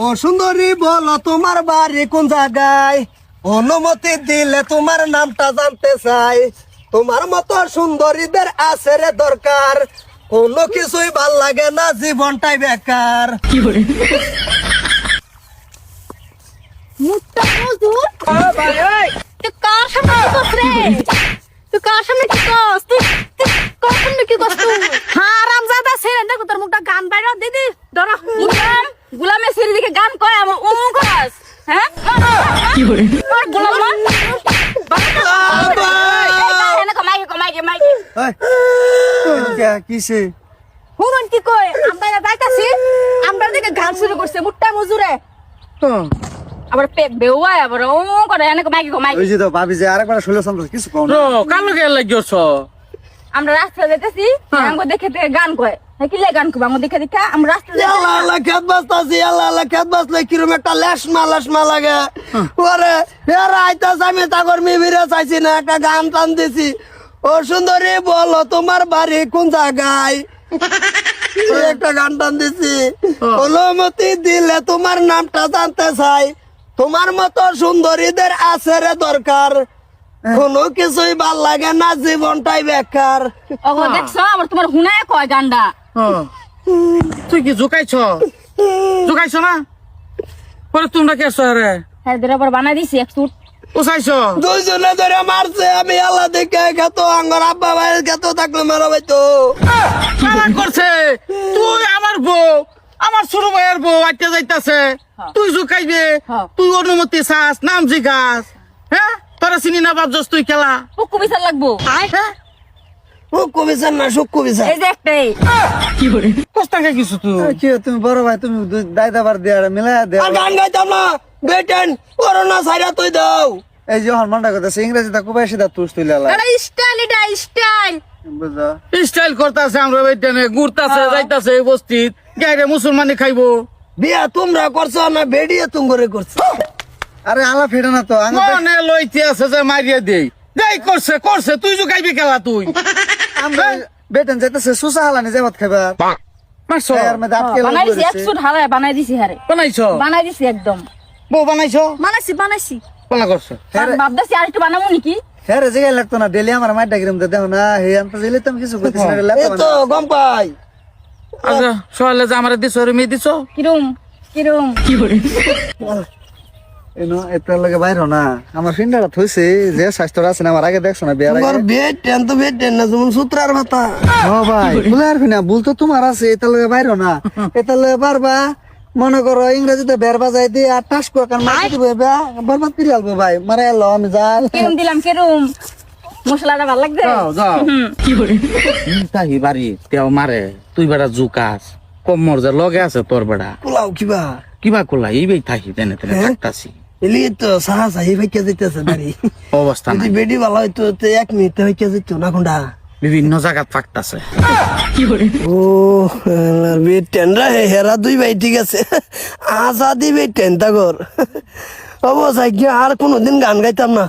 ও সুন্দরী বলো তোমার বাড়ি কোন জায়গায়, অনুমতি দিলে তোমার নামটা জানতে চাই। তোমার মতো সুন্দরীদের আছে রে দরকার, কোনো কিছুই ভাল লাগে না, জীবনটাই বেকার। মুট্টা মজুর ভাই ওই তুই কার সামনে কি করছ রে? তুই কার সামনে কি করছ? তুই কার সামনে কি করছ তুই? হারামজাদা ছেলে, দেখো তোর মুখটা গান বাইরা দিদি ধরো। গুলামে ছেলে দিকে গান কয় আমার ও করাস, হ্যাঁ? কি করে আর গোলাম কিসে হুন কি কয় আমরা যাইতাছি, আমরা দিকে গান শুরু করছে মুট্টা মজুরে। আবার পেট বেওয়া আবার ও করে এনে মাইকি মাইকি। ওই যে তো ভাবি যে আরেকবার ষোলো সন্ত্রাস কিছু কম কার লগে লাগিয়েছ? আমরা রাস্তা যেতেছি, আমাকে দেখে দেখে গান কয়, কি লে গান কয় আমাকে দেখে দেখে আমরা রাস্তা আল্লাহ আল্লাহ খেত বাস্তাছি, আল্লাহ আল্লাহ খেত বাসলে কিরম একটা লেশমা লাগে। ওরে এর আইতাস আমি তাগর মিবিরে চাইছি না, একটা গান টান দিছি। ও সুন্দরী বলো তোমার বাড়ি কোন জায়গায়, একটা গান টান দিছি। অনুমতি দিলে তোমার নামটা জানতে চাই। তোমার মতো সুন্দরীদের আছে রে দরকার, কোনো কিছুই ভাল লাগে না, জীবনটাই বেকার। ওগো দেখছো আবার তোমার হুনায় কয় গান্ডা। তুই কি জুকাইছ না? পরে তোমরা কে রে হ্যাঁ ধরে আবার বানাই দিছি এক সুট। উসাইছ? দুইজনে ধরে মারছে, আমি আল্লাহ দেখে খেত আঙ্গর আব্বা ভাইয়ের খেত থাকলে মারা পাইতো। আমার করছে তুই আমার বউ, আমার ছোট ভাইয়ের বউ আইতে যাইতাছে, তুই জুকাইবে, তুই অনুমতি চাস, নাম জিগাস, হ্যাঁ? তোরা চিনি না বাবজস তুই খেলা পুকু বিচার লাগবো। হ্যাঁ? সুক্কু বিচার না সুক্কু বিচার। এই যে একটাই কষ্টাকে কিছু তুই কি তুমি বড় ভাই, তুমি দায়দাবার দেয়া মিলাই দেয়া। আর গান গাইতাম না, বেটেন করোনা সাইরা তুই দাও। এই যে হরমানটা কথা ইংরেজি তা খুব বেশি দা তুই তুইলা এটা স্টাইল, এটা স্টাইল। বুঝা স্টাইল করতেছে, আমরা বেটেনে ঘুরতাছে যাইতাছে বস্তিত, গাইরে মুসলমানি খাইবো। বিয়া তোমরা করছো না বেডিয়ে তুম করে করছো। আরে আলা ফেড়ে না তো মনে লইতে আছে যে মারিয়া দেই দেই করছে তুই জুকাইবি খেলা তুই আমরা বেটেন যাইতেছে সুসা হালানি যাবাত খাইবা মারছো আর মে দাঁত কেলা বানাই দিছি এক সুট হারায় বানাই দিছি হারে। বানাইছো? বানাই দিছি একদম বউ বানাইছো? বানাইছি। কোলা করছো? ভাবতেছি আর একটু বানাবো নাকি। হ্যাঁ রে জায়গা লাগতো না, ডেলি আমার মাইটা গিরম দে দেও না, হে আনতে যাইলে তুমি কিছু কইতিস না রে এই লাগতো তো গম পাই। আচ্ছা সকালে যে আমার দিছো রে মেয়ে দিছো কিরম কি করে এনো এটার লাগে বাইরো না, আমার ফিন্ডারা থইছে যে স্বাস্থ্য আছে না, আমার আগে দেখছো না বিয়ার তোমার আগে। বেটেন তো বেটেন না, যেমন সূত্রার মাথা। ও ভাই বলে আর না ভুল তো তোমার আছে, এটা লাগে বাইরো না, এটা লাগে পারবা। মনে করো ইংরেজিতে বের বাজাই দিয়ে আর টাস করে কারণ মাটি দিব বরবাদ করে আলবো ভাই, মারা এলো আমি যাই। কিরম দিলাম মশলাটা ভালো লাগছে। যাও তাহি বাড়ি তেও মারে, তুই বেড়া জুকাস কম মর্যার লগে আছে তোর বেড়া পোলাও কিবা কিবা কোলা এই বেই থাকি তেনে তেনে থাকতাছি এলি তো সাহা সাহি ভাইকে যেতেছে বাড়ি। অবস্থা যদি নাই, বেডি ভালো হইতো তো 1 মিনিট ভাইকে যেত না কোনটা। বিভিন্ন জায়গা থাকতাছে। ও বেটেন রা হেরা দুই ভাই ঠিক আছে, আজাদি বেটেন তাগর অবশ্যই আর কোনোদিন গান গাইতাম না।